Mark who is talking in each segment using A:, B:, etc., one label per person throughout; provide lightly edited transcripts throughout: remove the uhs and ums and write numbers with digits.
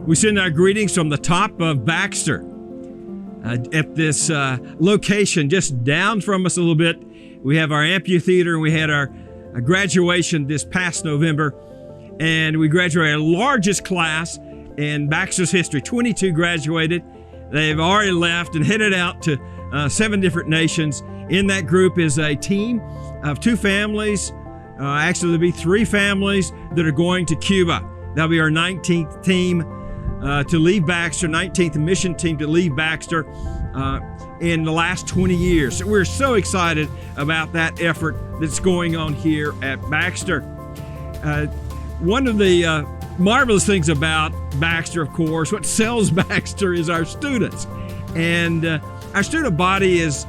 A: We send our greetings from the top of Baxter. At this location, just down from us a little bit, we have our amphitheater, and we had our graduation this past November. And we graduated our largest class in Baxter's history. 22 graduated. They've already left and headed out to 7 different nations. In that group is a team of 2 families. Actually, there'll be 3 families that are going to Cuba. That'll be our 19th team to leave Baxter, 19th mission team to leave Baxter in the last 20 years. So we're so excited about that effort that's going on here at Baxter. One of the marvelous things about Baxter, of course, what sells Baxter is our students. And our student body is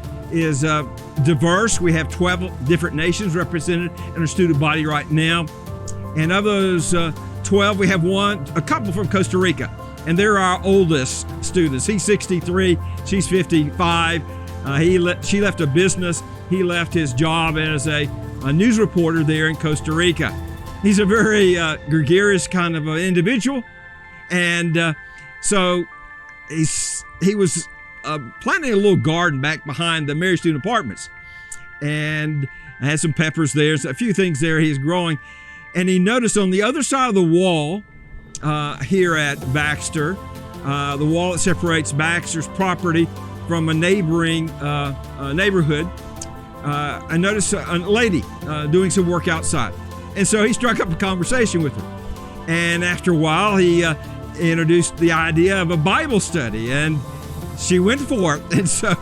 A: diverse. We have 12 different nations represented in our student body right now. And of those 12, we have a couple from Costa Rica. And they're our oldest students. He's 63, she's 55. She left a business. He left his job as a news reporter there in Costa Rica. He's a very gregarious kind of individual. And so he was planting a little garden back behind the Mary Student Apartments. And I had some peppers there, a few things there he's growing. And he noticed on the other side of the wall here at Baxter, the wall that separates Baxter's property from a neighboring neighborhood, I noticed a lady doing some work outside. And so he struck up a conversation with her. And after a while, he introduced the idea of a Bible study, and she went for it. And so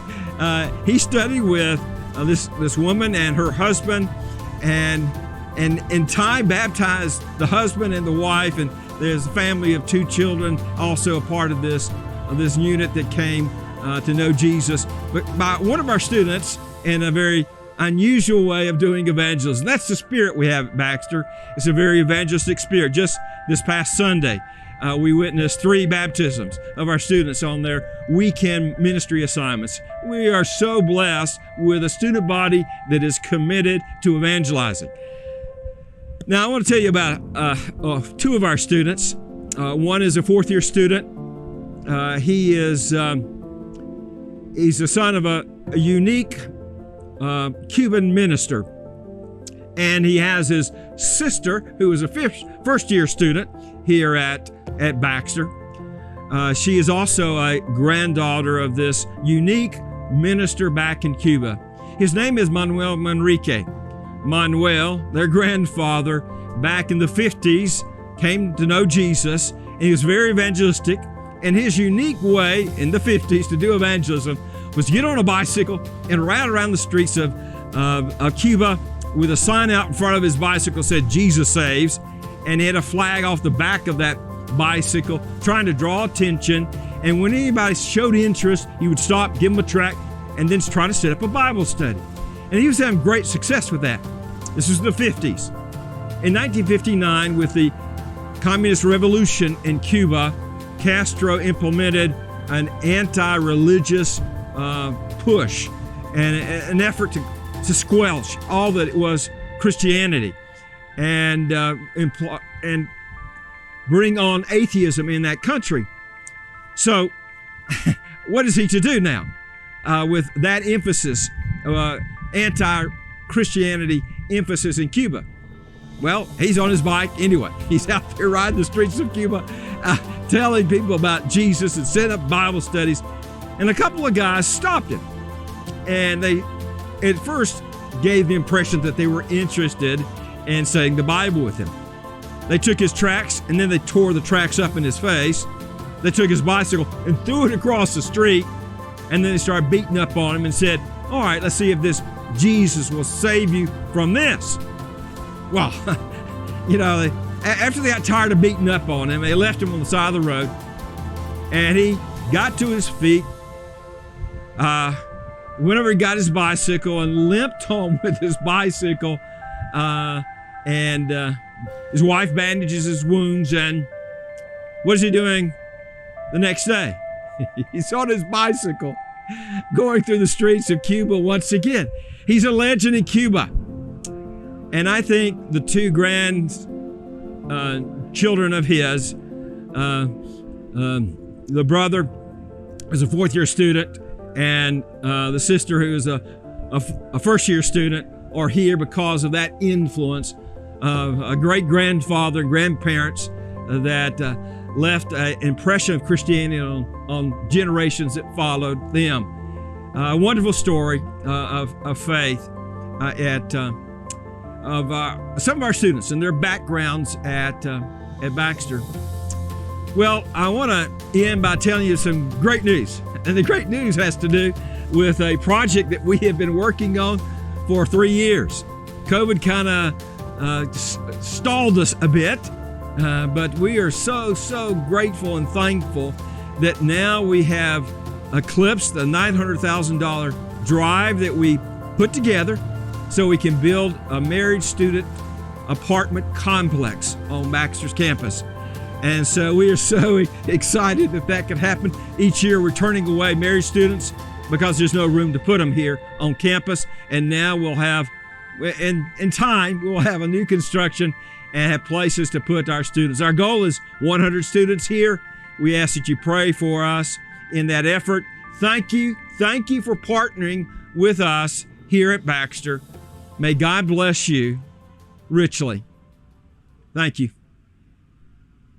A: he studied with this woman and her husband, and in time baptized the husband and the wife, and there's a family of 2 children also a part of this unit that came to know Jesus, but by one of our students in a very unusual way of doing evangelism. That's the spirit we have at Baxter. It's a very evangelistic spirit. Just this past Sunday, we witnessed 3 baptisms of our students on their weekend ministry assignments. We are so blessed with a student body that is committed to evangelizing. Now, I want to tell you about 2 of our students. One is a 4th-year student. He's the son of a unique Cuban minister, and he has his sister, who is a first-year student here at Baxter. She is also a granddaughter of this unique minister back in Cuba. His name is Manuel Manrique. Manuel, their grandfather, back in the 50s, came to know Jesus, and he was very evangelistic. And his unique way in the 50s to do evangelism was to get on a bicycle and ride around the streets of Cuba with a sign out in front of his bicycle that said, "Jesus saves." And he had a flag off the back of that bicycle trying to draw attention. And when anybody showed interest, he would stop, give them a tract, and then try to set up a Bible study. And he was having great success with that. This was the 50s. In 1959, with the communist revolution in Cuba, Castro implemented an anti-religious push and an effort to squelch all that it was Christianity and bring on atheism in that country. So what is he to do now with that emphasis, anti-Christianity emphasis in Cuba? Well, he's on his bike anyway. He's out there riding the streets of Cuba, telling people about Jesus and setting up Bible studies. And a couple of guys stopped him. And they, at first, gave the impression that they were interested in studying the Bible with him. They took his tracts, and then they tore the tracts up in his face. They took his bicycle and threw it across the street. And then they started beating up on him and said, "All right, let's see if this Jesus will save you from this." Well, after they got tired of beating up on him, they left him on the side of the road. And he got to his feet, whenever he got his bicycle, and limped home with his bicycle. And his wife bandages his wounds. And what is he doing the next day? He's on his bicycle going through the streets of Cuba once again. He's a legend in Cuba. And I think the 2 children of his The brother is a fourth-year student, and the sister, who is a first-year student, are here because of that influence of a great-grandfather and grandparents that left an impression of Christianity on generations that followed them. A wonderful story of faith of some of our students and their backgrounds at Baxter. Well, I want to end by telling you some great news. And the great news has to do with a project that we have been working on for 3 years. COVID kind of stalled us a bit, but we are so grateful and thankful that now we have eclipsed the $900,000 drive that we put together so we can build a married student apartment complex on Baxter's campus. And so we are so excited that could happen. Each year we're turning away married students because there's no room to put them here on campus. And now we'll have, in time, we'll have a new construction and have places to put our students. Our goal is 100 students here. We ask that you pray for us in that effort. Thank you for partnering with us here at Baxter. May God bless you richly. Thank you.